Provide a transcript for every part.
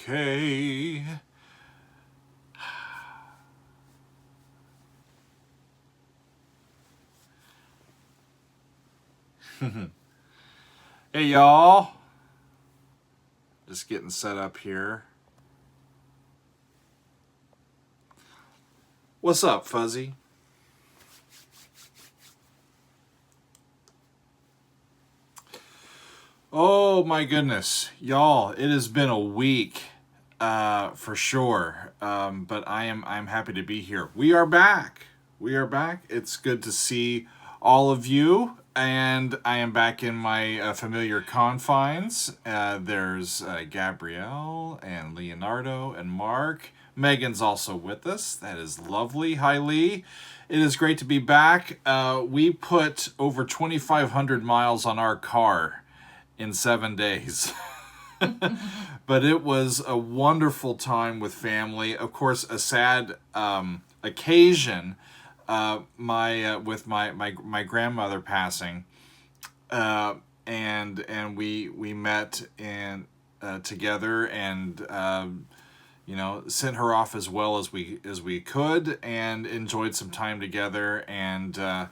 okay. Hey, y'all. Just getting set up here. What's up, Fuzzy? Oh my goodness, y'all! It has been a week, for sure. But I'm happy to be here. We are back. We are back. It's good to see all of you, and I am back in my familiar confines. There's Gabrielle and Leonardo and Mark. Megan's also with us. That is lovely. Hi, Lee. It is great to be back. We put over 2,500 miles on our car in 7 days. But it was a wonderful time with family. Of course, a sad occasion with my grandmother passing, and we met and together and sent her off as well as we could and enjoyed some time together and.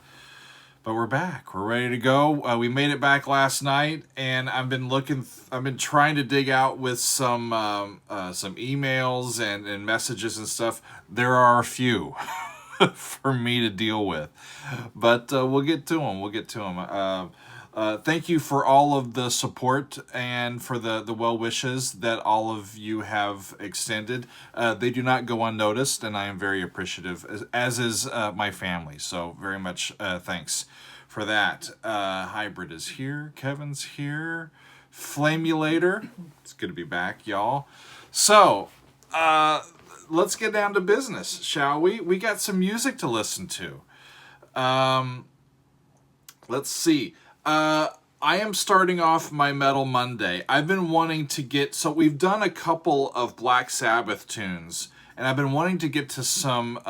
But we're back. We're ready to go. We made it back last night, and I've been trying to dig out with some emails and messages and stuff. There are a few for me to deal with, but we'll get to them. We'll get to them. Thank you for all of the support and for the well wishes that all of you have extended. They do not go unnoticed, and I am very appreciative, as is my family. So very much thanks for that. Hybrid is here. Kevin's here. Flamulator. It's good to be back, y'all. So let's get down to business, shall we? We got some music to listen to. Let's see. I am starting off my Metal Monday. I've been wanting to so we've done a couple of Black Sabbath tunes, and I've been wanting to get to some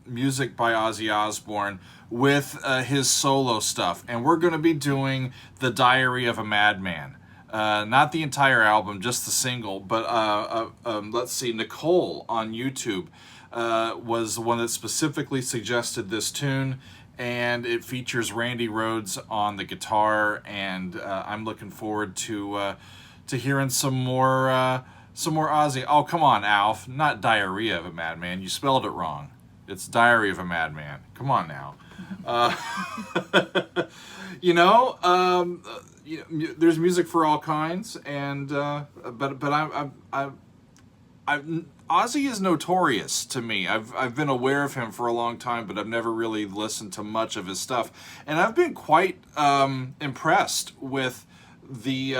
music by Ozzy Osbourne with his solo stuff. And we're going to be doing The Diary of a Madman. Not the entire album, just the single, but let's see, Nicole on YouTube was the one that specifically suggested this tune. And it features Randy Rhoads on the guitar, and I'm looking forward to hearing some more Ozzy. Oh, come on, Alf! Not Diarrhea of a Madman. You spelled it wrong. It's Diary of a Madman. Come on now. There's music for all kinds, and but Ozzy is notorious to me. I've been aware of him for a long time, but I've never really listened to much of his stuff. And I've been quite impressed with the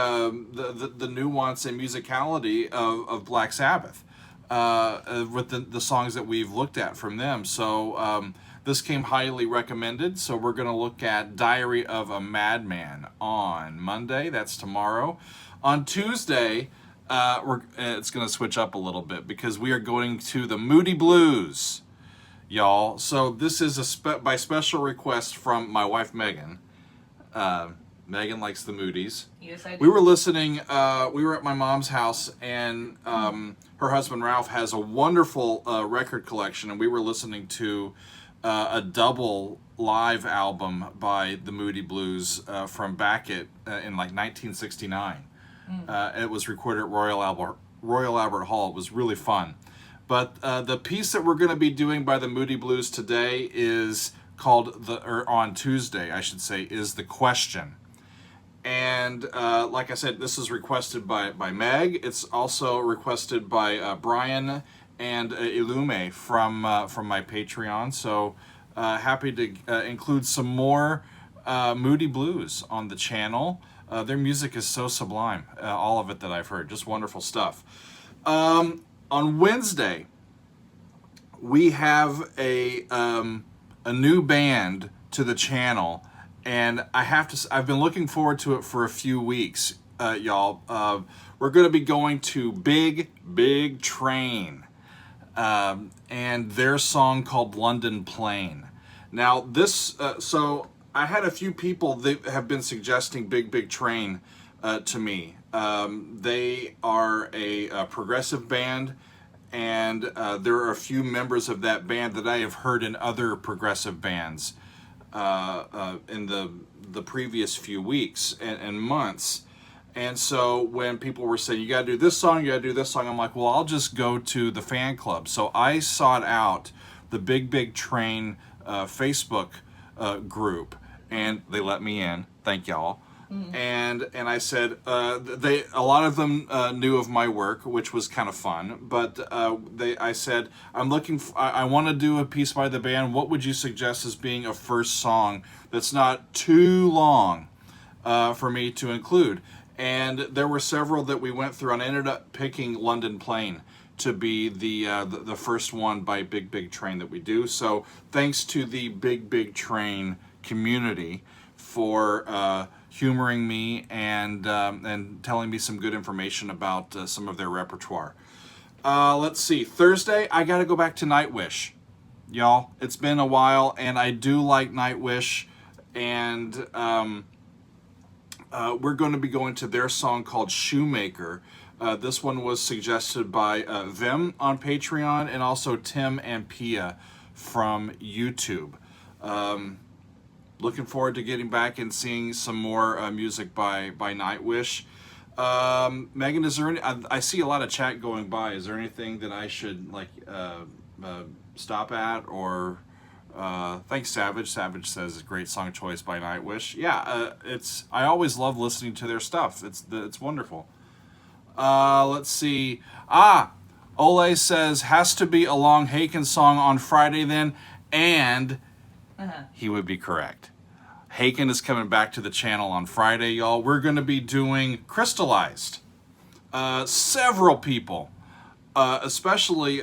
nuance and musicality of Black Sabbath with the songs that we've looked at from them. So this came highly recommended. So we're going to look at Diary of a Madman on Monday. That's tomorrow. On Tuesday, it's going to switch up a little bit because we are going to the Moody Blues, y'all. So this is by special request from my wife, Megan. Megan likes the Moodies. Yes, I do. We were listening, we were at my mom's house, and her husband, Ralph, has a wonderful record collection, and we were listening to a double live album by the Moody Blues from back in like 1969. It was recorded at Royal Albert Hall. It was really fun. But the piece that we're going to be doing by the Moody Blues today is called, on Tuesday, I should say, is The Question. And like I said, this is requested by Meg. It's also requested by Brian and Ilume from my Patreon. So happy to include some more Moody Blues on the channel. Their music is so sublime, all of it that I've heard. Just wonderful stuff. On Wednesday, we have a new band to the channel, and I've been looking forward to it for a few weeks, y'all. We're going to be going to Big Big Train, and their song called London Plane. Now, so I had a few people that have been suggesting Big Big Train to me. They are a progressive band, and there are a few members of that band that I have heard in other progressive bands in the previous few weeks and months. And so when people were saying, you got to do this song, you got to do this song, I'm like, well, I'll just go to the fan club. So I sought out the Big Big Train Facebook group, and they let me in. Thank y'all. And I said, a lot of them knew of my work, which was kind of fun. But I said, I want to do a piece by the band. What would you suggest as being a first song that's not too long for me to include? And there were several that we went through, and I ended up picking London Plane to be the first one by Big Big Train that we do. So thanks to the Big Big Train community for humoring me and telling me some good information about some of their repertoire. Let's see. Thursday, I got to go back to Nightwish. Y'all, it's been a while, and I do like Nightwish, and we're going to be going to their song called Shoemaker. This one was suggested by Vim on Patreon, and also Tim and Pia from YouTube. Looking forward to getting back and seeing some more music by Nightwish. Megan, is there any? I see a lot of chat going by. Is there anything that I should stop at or? Thanks, Savage. Savage says it's a great song choice by Nightwish. Yeah, I always love listening to their stuff. It's wonderful. Let's see. Ole says has to be a long Haken song on Friday then, and he would be correct. Haken is coming back to the channel on Friday, y'all. We're going to be doing Crystallized. Several people, especially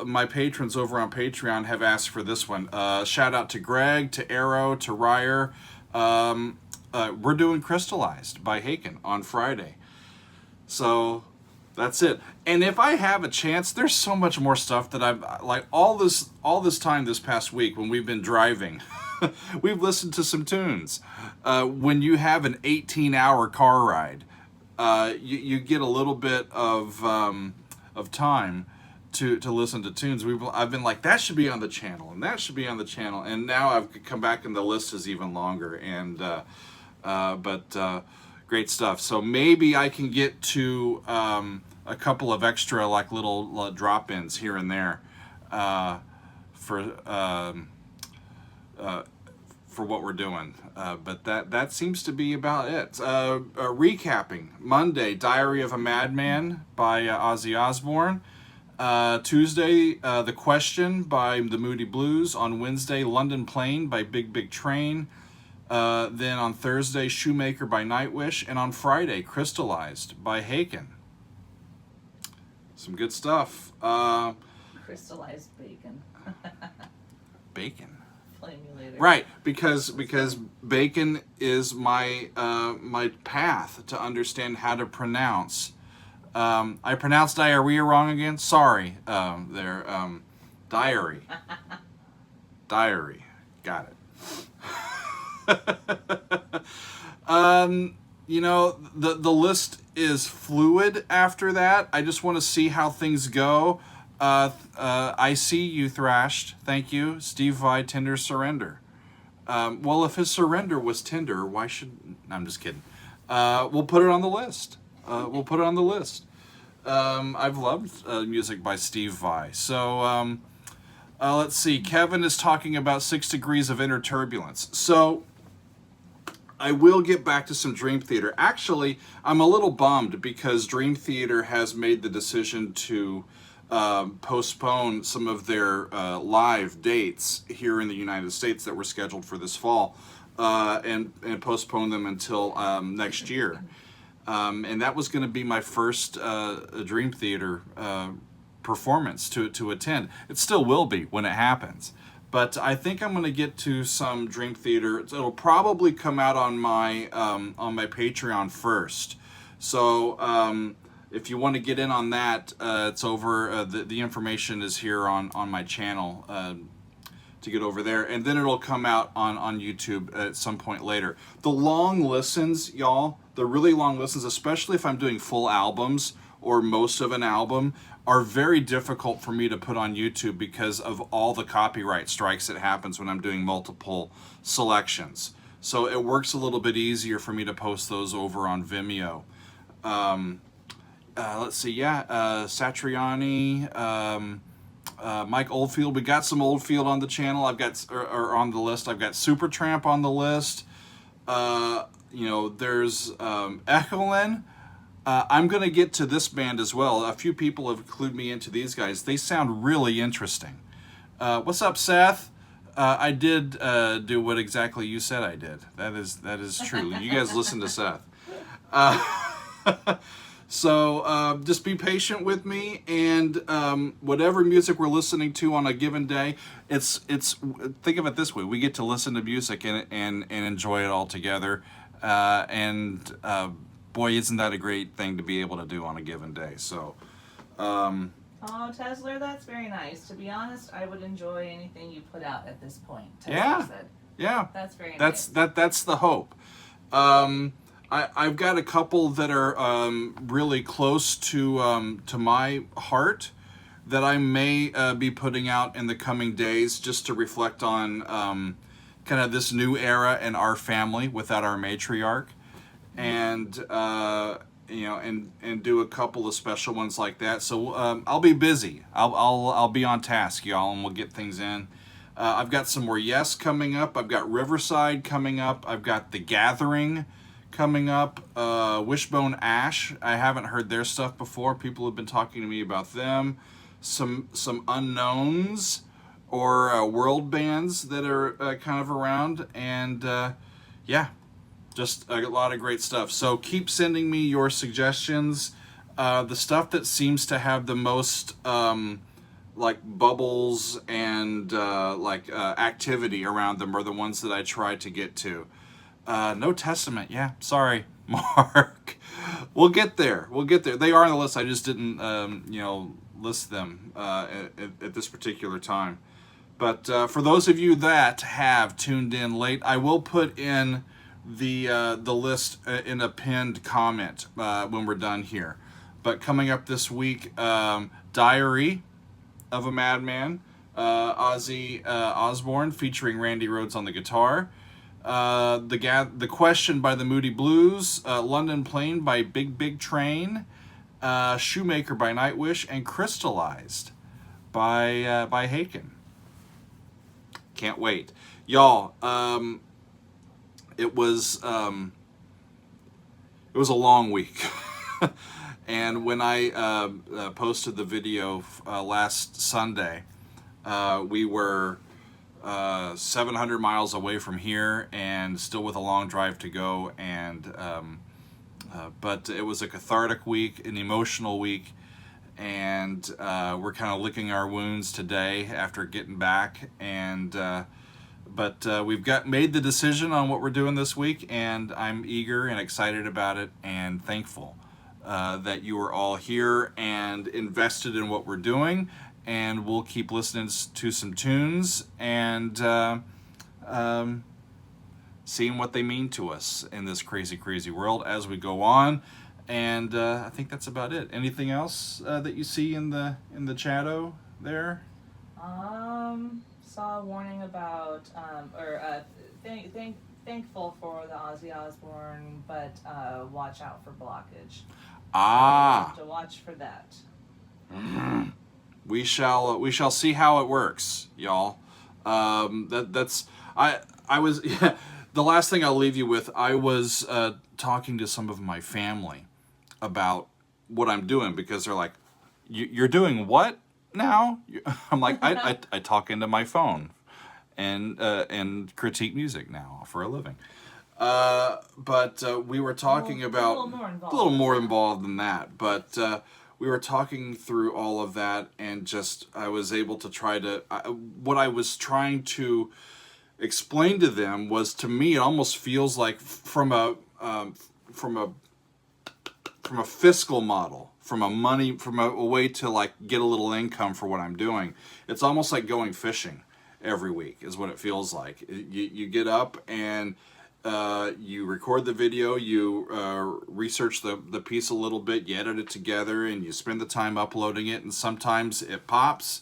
my patrons over on Patreon, have asked for this one. Shout out to Greg, to Arrow, to Ryer. We're doing Crystallized by Haken on Friday. So that's it. And if I have a chance, there's so much more stuff that I've like all this time this past week when we've been driving. We've listened to some tunes. When you have an 18-hour car ride, you get a little bit of time to listen to tunes. I've been like, that should be on the channel, and that should be on the channel, and now I've come back and the list is even longer. And but great stuff. So maybe I can get to a couple of extra like little drop-ins here and there for what we're doing. But that seems to be about it. Recapping. Monday, Diary of a Madman by Ozzy Osbourne. Tuesday, The Question by the Moody Blues. On Wednesday, London Plane by Big Big Train. Then on Thursday, Shoemaker by Nightwish. And on Friday, Crystallized by Haken. Some good stuff. Crystallized bacon. Bacon. Flamulator. Right, because bacon is my my path to understand how to pronounce. I pronounced diarrhea wrong again. Sorry, diary. Diary. Got it. You know, the list is fluid after that. I just want to see how things go. I see you thrashed. Thank you. Steve Vai, Tinder Surrender. Well, if his surrender was Tinder, why should... I'm just kidding. We'll put it on the list. We'll put it on the list. I've loved music by Steve Vai. So, let's see. Kevin is talking about 6 Degrees of Inner Turbulence. So... I will get back to some Dream Theater. Actually, I'm a little bummed because Dream Theater has made the decision to postpone some of their live dates here in the United States that were scheduled for this fall and postpone them until next year. And that was going to be my first Dream Theater performance to attend. It still will be when it happens. But I think I'm going to get to some Dream Theater. It'll probably come out on my Patreon first. So if you want to get in on that, it's over. The information is here on my channel. to get over there, and then it'll come out on YouTube at some point later. The long listens, y'all, the really long listens, especially if I'm doing full albums or most of an album, are very difficult for me to put on YouTube because of all the copyright strikes that happens when I'm doing multiple selections. So it works a little bit easier for me to post those over on Vimeo. Let's see, Satriani, Mike Oldfield. We got some Oldfield on the channel. I've got, or on the list. I've got Supertramp on the list. There's Echolin. I'm going to get to this band as well. A few people have clued me into these guys. They sound really interesting. What's up, Seth? I did do what exactly you said I did. That is true. You guys listen to Seth. So just be patient with me, and whatever music we're listening to on a given day, it's think of it this way: we get to listen to music and enjoy it all together, boy, isn't that a great thing to be able to do on a given day. So Oh, Tesler, that's very nice. To be honest, I would enjoy anything you put out at this point. Tesler said. Yeah, that's very nice. That's the hope. I've got a couple that are really close to my heart that I may be putting out in the coming days, just to reflect on kind of this new era in our family without our matriarch, and and do a couple of special ones like that. So I'll be busy. I'll be on task, y'all, and we'll get things in. I've got some more Yes coming up. I've got Riverside coming up. I've got The Gathering coming up. Wishbone Ash. I haven't heard their stuff before. People have been talking to me about them. Some unknowns or world bands that are kind of around, and just a lot of great stuff. So keep sending me your suggestions. The stuff that seems to have the most like bubbles and activity around them are the ones that I try to get to. No Testament. Yeah, sorry, Mark. We'll get there. They are on the list. I just didn't, list them at this particular time. But for those of you that have tuned in late, I will put in the list in a pinned comment when we're done here. But coming up this week, Diary of a Madman, Ozzy Osbourne featuring Randy Rhoads on the guitar. The Question by the Moody Blues, London Plane by Big Big Train, Shoemaker by Nightwish, and Crystallized by Haken. Can't wait, y'all. It was a long week, and when I posted the video last Sunday, we were 700 miles away from here and still with a long drive to go, and but it was a cathartic week, an emotional week, and we're kind of licking our wounds today after getting back, and but we've made the decision on what we're doing this week, and I'm eager and excited about it and thankful that you are all here and invested in what we're doing. And we'll keep listening to some tunes and seeing what they mean to us in this crazy, crazy world as we go on. And I think that's about it. Anything else that you see in the chatto there? Saw a warning about thankful for the Ozzy Osbourne, but watch out for blockage. Ah. So to watch for that. We shall see how it works, y'all. I was the last thing I'll leave you with. I was talking to some of my family about what I'm doing, because they're like, "You're doing what now?" I'm like, I talk into my phone and critique music now for a living. But we were talking about a little more involved than that, but. We were talking through all of that, and just I was able to what I was trying to explain to them was, to me, it almost feels like from a fiscal model, from a way to like get a little income for what I'm doing. It's almost like going fishing, every week is what it feels like. You get up and you record the video, you research the piece a little bit, you edit it together, and you spend the time uploading it, and sometimes it pops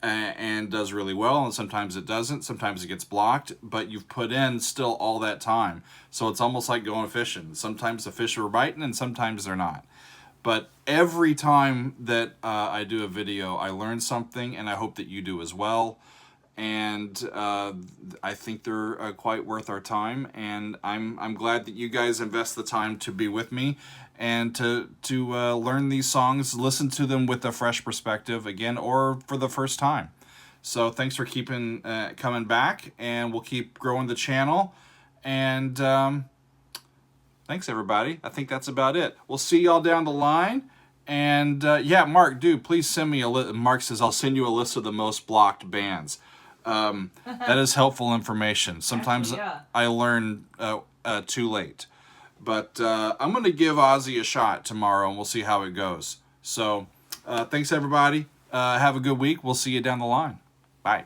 and does really well, and sometimes it doesn't. Sometimes it gets blocked, but you've put in still all that time. So it's almost like going fishing. Sometimes the fish are biting and sometimes they're not. But every time that I do a video, I learn something, and I hope that you do as well. And I think they're quite worth our time, and I'm glad that you guys invest the time to be with me and to learn these songs, listen to them with a fresh perspective again, or for the first time. So thanks for keeping coming back, and we'll keep growing the channel. And thanks, everybody. I think that's about it. We'll see y'all down the line. And yeah, Mark, please send me a list. Mark says, I'll send you a list of the most blocked bands. That is helpful information. Sometimes actually, yeah. I learn too late. But I'm going to give Ozzy a shot tomorrow, and we'll see how it goes. So thanks, everybody. Have a good week. We'll see you down the line. Bye.